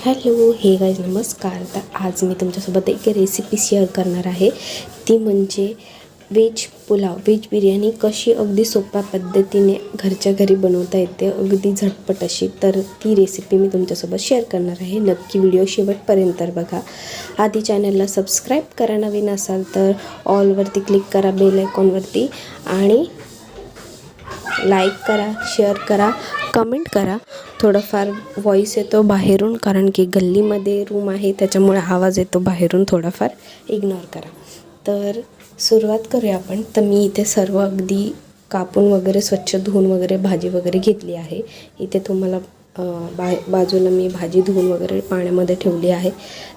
Hello हे guys नमस्कार. तर आज मी तुमच्यासोबत एक रेसिपी शेअर करणार आहे. ती म्हणजे व्हेज पुलाव, व्हेज बिर्याणी कशी अगदी सोप्या पद्धतीने घरच्या घरी बनवता येते, अगदी झटपट अशी. तर ती रेसिपी मी तुमच्यासोबत शेअर करणार आहे. नक्की व्हिडिओ शेवटपर्यंत बघा. आधी चॅनलला सबस्क्राईब करा, नवीन असाल तर ऑलवरती क्लिक करा, बेल आयकॉनवरती, आणि लाईक करा, शेअर करा, कमेंट करा. थोडंफार व्हॉईस येतो बाहेरून, कारण की गल्लीमध्ये रूम आहे, त्याच्यामुळे आवाज येतो बाहेरून, थोडाफार इग्नोर करा. तर सुरुवात करूया आपण. तर मी इथे सर्व अगदी कापून वगैरे स्वच्छ धुवून वगैरे भाजी वगैरे घेतली आहे. इथे तुम्हाला बाजूला मी भाजी धुवून वगैरे पाण्यामध्ये ठेवली आहे.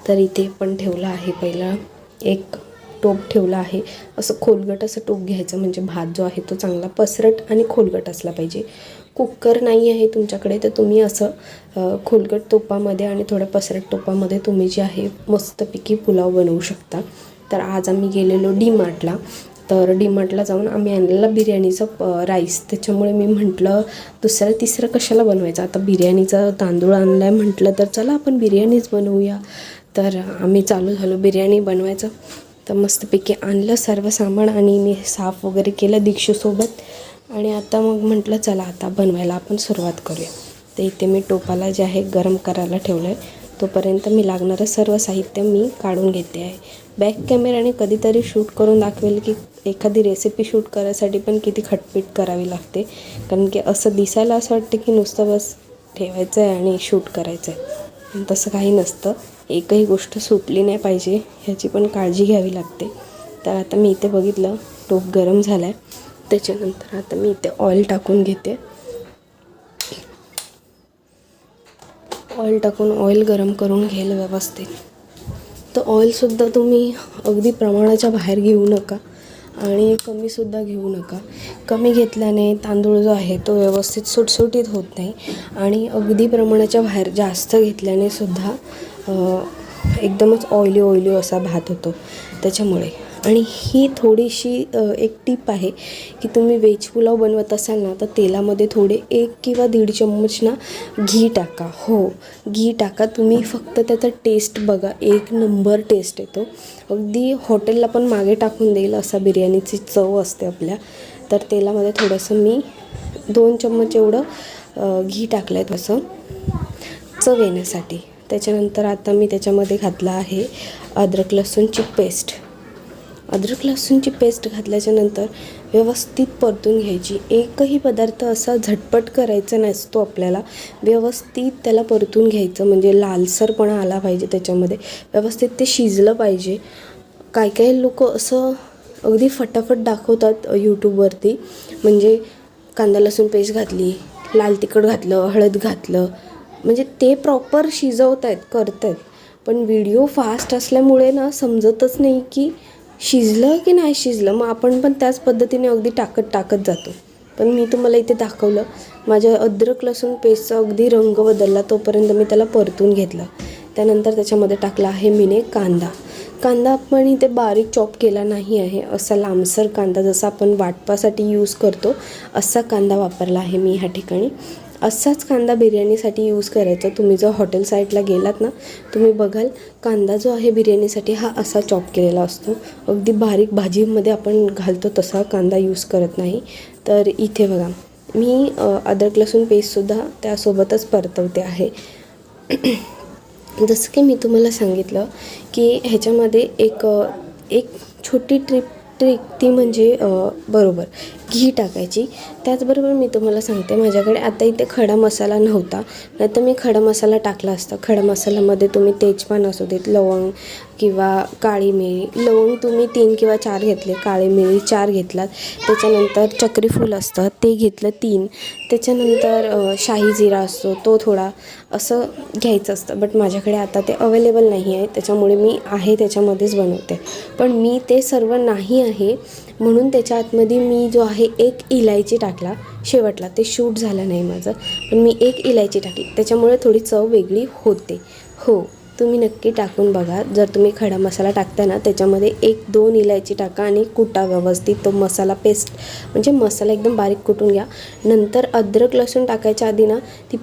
तर इथे पण ठेवलं आहे. पहिला एक टोप ठेवला आहे. असं खोलगट असं टोप घ्यायचं, म्हणजे भात जो आहे तो चांगला पसरट आणि खोलगट असला पाहिजे. कुकर नाही आहे तुमच्याकडे तर तुम्ही असं खोलगट टोपामध्ये आणि थोड्या पसरट टोपामध्ये तुम्ही जे आहे मस्तपैकी पुलाव बनवू शकता. तर आज आम्ही गेलेलो डीमार्टला. तर डीमार्टला जाऊन आम्ही आणलेला बिर्याणीचा राईस. त्याच्यामुळे मी म्हटलं दुसरं तिसरं कशाला बनवायचं, आता बिर्याणीचा तांदूळ आणला आहे म्हटलं तर चला आपण बिर्याणीच बनवूया. तर आम्ही चालू झालो बिर्याणी बनवायचं. तर मस्तपैकी आणलं सर्व सामान आणि मी साफ वगैरे केलं दीक्षूसोबत. आणि आता मग म्हटलं चला आता बनवायला आपण सुरुवात करूया. तर इथे मी टोपाला जे आहे गरम करायला ठेवलं आहे. तोपर्यंत मी लागणारं सर्व साहित्य मी काढून घेते आहे. बॅक कॅमेराने कधीतरी शूट करून दाखवेल की एखादी रेसिपी शूट करायसाठी पण किती खटपीट करावी लागते. कारण की असं दिसायला असं वाटतं की नुसतं बस ठेवायचं आहे आणि शूट करायचं आहे, पण तसं काही नसतं. एकही गोष्ट सुटली नाही पाहिजे ह्याची पण काळजी घ्यावी लागते. तर आता मी इथे बघितलं टोप गरम झाला आहे. त्याच्यानंतर आता मी इथे ऑइल टाकून घेते. ऑइल टाकून ऑइल गरम करून घ्यायला व्यवस्थित. तर ऑइलसुद्धा तुम्ही अगदी प्रमाणाच्या बाहेर घेऊ नका आणि कमीसुद्धा घेऊ नका. कमी घेतल्याने तांदूळ जो आहे तो व्यवस्थित सुटसुटीत होत नाही, आणि अगदी प्रमाणाच्या बाहेर जास्त घेतल्याने सुद्धा एकदमच ऑइली असा भात होतो. त्याच्यामुळे आणि ही थोडीशी एक टीप आहे की तुम्ही व्हेज पुलाव बनवत असाल ना, तर तेलामध्ये थोडे 1 किंवा 1.5 चम्मच ना घी टाका. हो, घी टाका तुम्ही. फक्त त्याचा टेस्ट बघा, एक नंबर टेस्ट येतो. अगदी हॉटेलला पण मागे टाकून देईल असा बिर्याणीची चव असते आपल्या. तर तेलामध्ये थोडंसं मी 2 चम्मच एवढं घी टाकलं आहे तसं चव येण्यासाठी. त्याच्यानंतर आता मी त्याच्यामध्ये घातला आहे अद्रक लसूणची पेस्ट. अद्रक लसूणची पेस्ट घातल्याच्यानंतर व्यवस्थित परतून घ्यायची. एकही पदार्थ असा झटपट करायचा नसतो आपल्याला. व्यवस्थित त्याला परतून घ्यायचं, म्हणजे लालसरपणा आला पाहिजे त्याच्यामध्ये. व्यवस्थित ते शिजलं पाहिजे. काही लोक असं अगदी फटाफट दाखवतात यूट्यूबवरती, म्हणजे कांदा लसूण पेस्ट घातली, लाल तिखट घातलं, हळद घातलं, म्हणजे ते प्रॉपर शिजवत आहेत, करत आहेत. पण व्हिडिओ फास्ट असल्यामुळे ना समजतच नाही की शिजलं की नाही शिजलं. मग आपण पण त्याच पद्धतीने अगदी टाकत जातो. पण मी तुम्हाला इथे दाखवलं. माझ्या अद्रक लसूण पेस्टचा अगदी रंग बदलला तोपर्यंत मी त्याला परतून घेतलं. त्यानंतर त्याच्यामध्ये टाकला आहे मीने कांदा पण इथे बारीक चॉप केला नाही आहे. असा लांबसर कांदा जसा आपण वाटपासाठी यूज करतो असा कांदा वापरला आहे मी ह्या ठिकाणी. असाच कांदा बिर्याणीसाठी यूज करायचा. तुम्ही जर हॉटेल साईडला गेलात ना, तुम्ही बघाल कांदा जो आहे बिर्याणीसाठी हा असा चॉप केलेला असतो. अगदी बारीक भाजीमध्ये आपण घालतो तसा कांदा यूज करत नाही. तर इथे बघा मी अद्रक लसूण पेस्टसुद्धा त्यासोबतच परतवते आहे. जसं की मी तुम्हाला सांगितलं की ह्याच्यामध्ये एक छोटी ट्रिक ती म्हणजे बरोबर घी टाकायची. त्याचबरोबर मी तुम्हाला सांगते, माझ्याकडे आता इथे खडा मसाला नव्हता, नाही तर मी खडा मसाला टाकला असता. खडा मसाल्यामध्ये तुम्ही तेजपान असू देत, लवंग किंवा काळी मिरी. लवंग तुम्ही 3 किंवा 4 घेतले, काळी मिरी 4 घेतलात. त्याच्यानंतर चक्री फूल असतं ते घेतलं 3. त्याच्यानंतर शाही जिरा असतो तो थोडा, असं घ्यायचं असतं. बट माझ्याकडे आता ते अवेलेबल नाही आहे, त्याच्यामुळे मी आहे त्याच्यामध्येच बनवते. पण मी ते सर्व नाही आहे म्हणून त्याच्या आतमध्ये मी जो आहे 1 इलायची टाकला शेवटला. ते शूट झालं नाही माझं, पण मी 1 इलायची टाकली. त्याच्यामुळे थोडी चव वेगळी होते. हो, तुम्ही नक्की टाकून बघा. जर तुम्ही खडा मसाला टाकता ना, त्याच्यामध्ये 1-2 इलायची टाका आणि कुटा व्यवस्थित तो मसाला पेस्ट, म्हणजे मसाला एकदम बारीक कुटून घ्या. नंतर अद्रक लसूण टाकायच्या आधी ना ती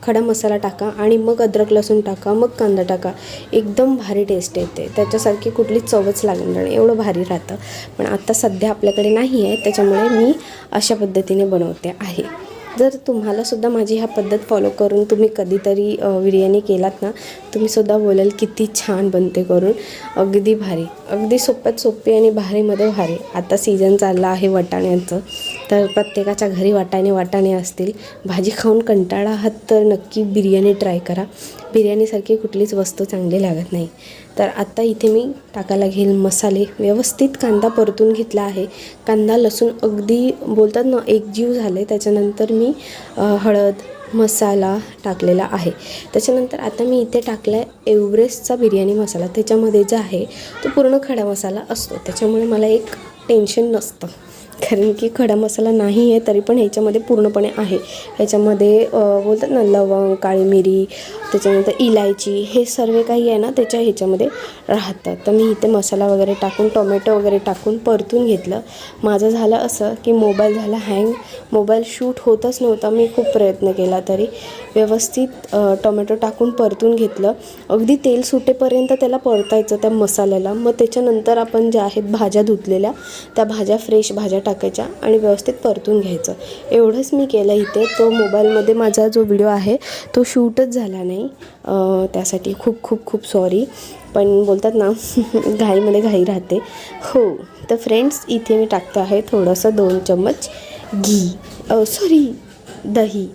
खडा मसाला टाका आणि मग अद्रक लसूण टाका, मग कांदा टाका. एकदम भारी टेस्ट येते. त्याच्यासारखी कुठली चवच लागणार नाही, एवढं भारी राहतं. पण आता सध्या आपल्याकडे नाही आहे, त्याच्यामुळे मी अशा पद्धतीने बनवते आहे. जर तुम्हालासुद्धा माझी ह्या पद्धत फॉलो करून तुम्ही कधीतरी बिर्याणी केलात ना, तुम्हीसुद्धा बोलाल किती छान बनते करून. अगदी भारी, अगदी सोप्यात सोपी आणि भारीमध्ये भारी. आता सीझन चालला आहे वाटाण्यांचं, तर प्रत्येकाच्या घरी वाटाणे असतील. भाजी खाऊन कंटाळा आहात तर नक्की बिर्याणी ट्राय करा. बिर्याणीसारखी कुठलीच वस्तू चांगली लागत नाही. तर आत्ता इथे मी टाकायला घेईल मसाले. व्यवस्थित कांदा परतून घेतला आहे. कांदा लसूण अगदी बोलतात ना एकजीव झाले. त्याच्यानंतर मी हळद मसाला टाकलेला आहे. त्याच्यानंतर आता मी इथे टाकला आहे एव्हरेस्टचा बिर्याणी मसाला. त्याच्यामध्ये जे आहे तो पूर्ण खडा मसाला असतो, त्याच्यामुळे मला एक टेन्शन नसतं. कारण की खडा मसाला नाही आहे तरी पण ह्याच्यामध्ये पूर्णपणे आहे. ह्याच्यामध्ये बोलतात ना लवंग, काळी मिरी, त्याच्यानंतर इलायची, हे सर्व काही आहे ना ह्याच्यामध्ये राहतं. तर मी इथे मसाला वगैरे टाकून टोमॅटो वगैरे टाकून परतून घेतलं. माझं झालं असं की मोबाईल झाला हँग. मोबाईल शूट होतच नव्हता. मी खूप प्रयत्न केला तरी व्यवस्थित टोमॅटो टाकून परतून घेतलं. अगदी तेल सुटेपर्यंत त्याला परतायचं त्या मसाल्याला. मग त्याच्यानंतर आपण ज्या आहेत भाज्या धुतलेल्या त्या भाज्या, फ्रेश भाज्या टाकायच्या आणि व्यवस्थित परतून घ्यायचं. एवढंच मी केलं इथे. तो मोबाईलमध्ये माझा जो व्हिडिओ आहे तो शूटच झाला नाही, त्यासाठी खूप खूप खूप सॉरी. पण बोलतात ना घाईमध्ये घाई राहते. हो, तर फ्रेंड्स इथे मी टाकतो आहे थोडंसं 2 चम्मच दही.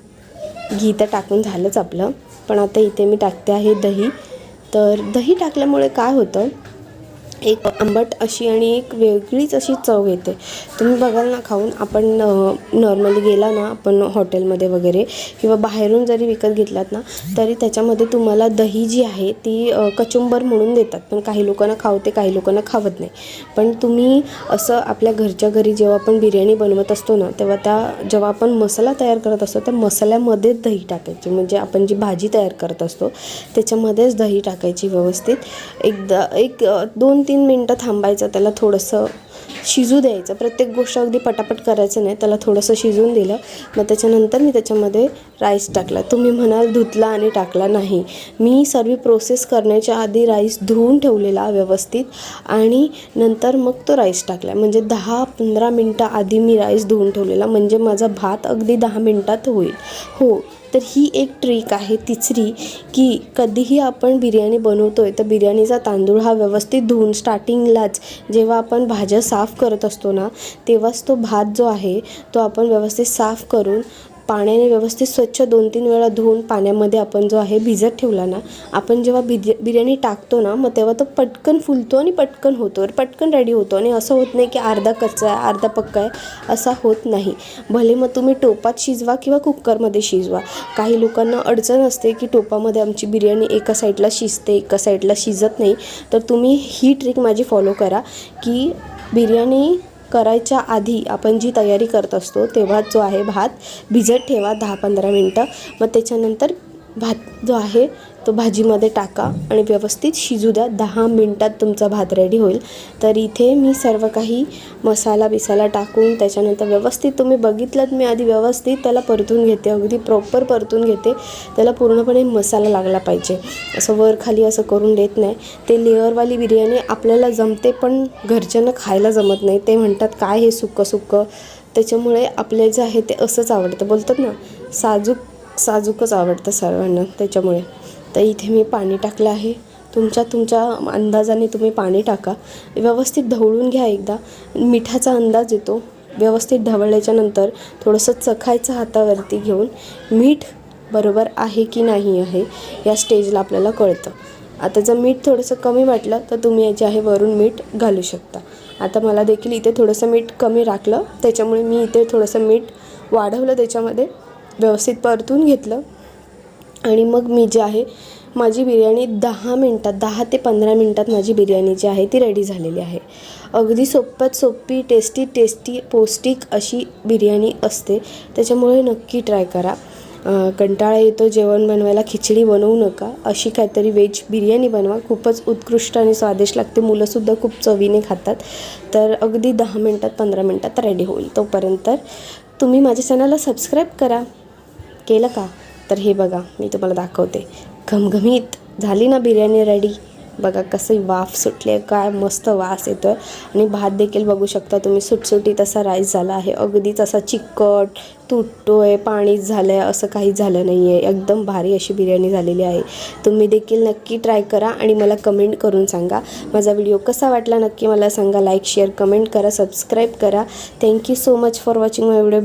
घी तर टाकून झालंच आपलं, पण आता इथे मी टाकते आहे दही. तर दही टाकल्यामुळे काय होतं, एक आंबट अशी आणि एक वेगळीच अशी चव येते. तुम्ही बघाल ना खाऊन. आपण नॉर्मली गेला ना आपण हॉटेलमध्ये वगैरे किंवा बाहेरून जरी विकत घेतलात ना तरी त्याच्यामध्ये तुम्हाला दही जी आहे ती कचुंबर म्हणून देतात. पण काही लोकांना खावते, काही लोकांना खावत नाही. पण तुम्ही असं आपल्या घरच्या घरी जेव्हा आपण बिर्याणी बनवत असतो ना, तेव्हा जेव्हा आपण मसाला तयार करत असतो त्या मसाल्यामध्येच दही टाकायची. म्हणजे आपण जी भाजी तयार करत असतो त्याच्यामध्येच दही टाकायची. व्यवस्थित एक 2-3 मिनटं थांबायचं, त्याला थोडंसं शिजू द्यायचं. प्रत्येक गोष्ट अगदी पटापट करायचं नाही, त्याला थोडंसं शिजून दिलं. मग त्याच्यानंतर मी त्याच्यामध्ये राईस टाकला. तुम्ही म्हणाल धुतला आणि टाकला, नाही. मी सर्व प्रोसेस करण्याच्या आधी राईस धुवून ठेवलेला व्यवस्थित आणि नंतर मग तो राईस टाकला. म्हणजे 10-15 मिनटं आधी मी राईस धुवून ठेवलेला, म्हणजे माझा भात अगदी 10 मिनटात होईल. हो, तर ही एक ट्रिक आहे तिसरी, की कधीही आपण बिर्याणी बनवतोय तर बिर्याणीचा तांदूळ हा व्यवस्थित धुवून स्टार्टिंगलाच जेव्हा आपण भाज्या साफ करत असतो ना तेव्हाच तो भात जो आहे तो आपण व्यवस्थित साफ करून पाण्याने व्यवस्थित स्वच्छ 2-3 वेळा धुवून पाण्यामध्ये आपण जो आहे भिजत ठेवला ना, आपण जेव्हा बिर्याणी टाकतो ना मग तेव्हा तो पटकन फुलतो आणि पटकन होतो, पटकन रेडी होतो. आणि असं होत नाही की अर्धा कच्चा आहे अर्धा पक्का आहे, असा होत नाही. भले मग तुम्ही टोपात शिजवा किंवा कुकरमध्ये शिजवा. काही लोकांना अडचण असते की टोपामध्ये आमची बिर्याणी एका साईडला शिजते एका साईडला शिजत नाही. तर तुम्ही ही ट्रिक माझी फॉलो करा की बिर्याणी करायच्या आधी आपण जी तयारी करत असतो तेव्हा जो आहे भात भिजत ठेवा 10-15 मिनटं. मग त्याच्यानंतर भात जो आहे तो भाजीमध्ये टाका आणि व्यवस्थित शिजू द्या. 10 मिनटात तुमचा भात रेडी होईल. तर इथे मी सर्व काही मसाला टाकून त्याच्यानंतर व्यवस्थित तुम्ही बघितलं मी आधी व्यवस्थित त्याला परतून घेते, अगदी प्रॉपर परतून घेते. त्याला पूर्णपणे मसाला लागला पाहिजे, असं वर खाली असं करून देत नाही. ते लेअरवाली बिर्याणी आपल्याला जमते पण घरच्यांना खायला जमत नाही. ते म्हणतात काय हे सुक्कं. त्याच्यामुळे आपल्याला जे आहे ते असंच आवडतं. बोलतात ना साजूकच आवडतं सर्वांना, त्याच्यामुळे. तर इथे मी पाणी टाकलं आहे. तुमच्या अंदाजाने तुम्ही पाणी टाका. व्यवस्थित ढवळून घ्या एकदा. मिठाचा अंदाज येतो. व्यवस्थित ढवळल्याच्या नंतर थोडंसं चखायचं हातावरती घेऊन, मीठ बरोबर आहे की नाही आहे या स्टेजला आपल्याला कळतं. आता जर मीठ थोडंसं कमी वाटलं तर तुम्ही याचे आहे वरून मीठ घालू शकता. आता मला देखील इथे थोडंसं मीठ कमी राखलं, त्याच्यामुळे मी इथे थोडंसं मीठ वाढवलं. त्याच्यामध्ये व्यवस्थित परतून घेतलं आणि मग मी जे आहे माझी बिर्याणी 10 ते 15 मिनटात माझी बिर्याणी जी आहे ती रेडी झालेली आहे. अगदी सोप्यात सोपी टेस्टी पौष्टिक अशी बिर्याणी असते. त्याच्यामुळे नक्की ट्राय करा. कंटाळा येतो जेवण बनवायला, खिचडी बनवू नका, अशी काहीतरी व्हेज बिर्याणी बनवा. खूपच उत्कृष्ट आणि स्वादिष्ट लागते. मुलंसुद्धा खूप चवीने खातात. तर अगदी 10 मिनटात 15 मिनटात रेडी होईल. तोपर्यंत तुम्ही माझ्या चॅनलला सबस्क्राईब करा. केलं का? तर हे बघा मी तुम्हाला दाखवते. घमघमीत झाली ना बिर्याणी रेडी. बघा कसं वाफ सुटली आहे, काय मस्त वास येतो आहे. आणि भात देखील बघू शकता तुम्ही सुटसुटीत असा राईस झाला आहे. अगदीच असा चिकट तुटतो आहे, पाणीच झालं आहे असं काही झालं नाही आहे. एकदम भारी अशी बिर्याणी झालेली आहे. तुम्ही देखील नक्की ट्राय करा आणि मला कमेंट करून सांगा. माझा व्हिडिओ कसा वाटला नक्की मला सांगा. लाईक शेअर कमेंट करा, सबस्क्राईब करा. Thank you so much for watching my video.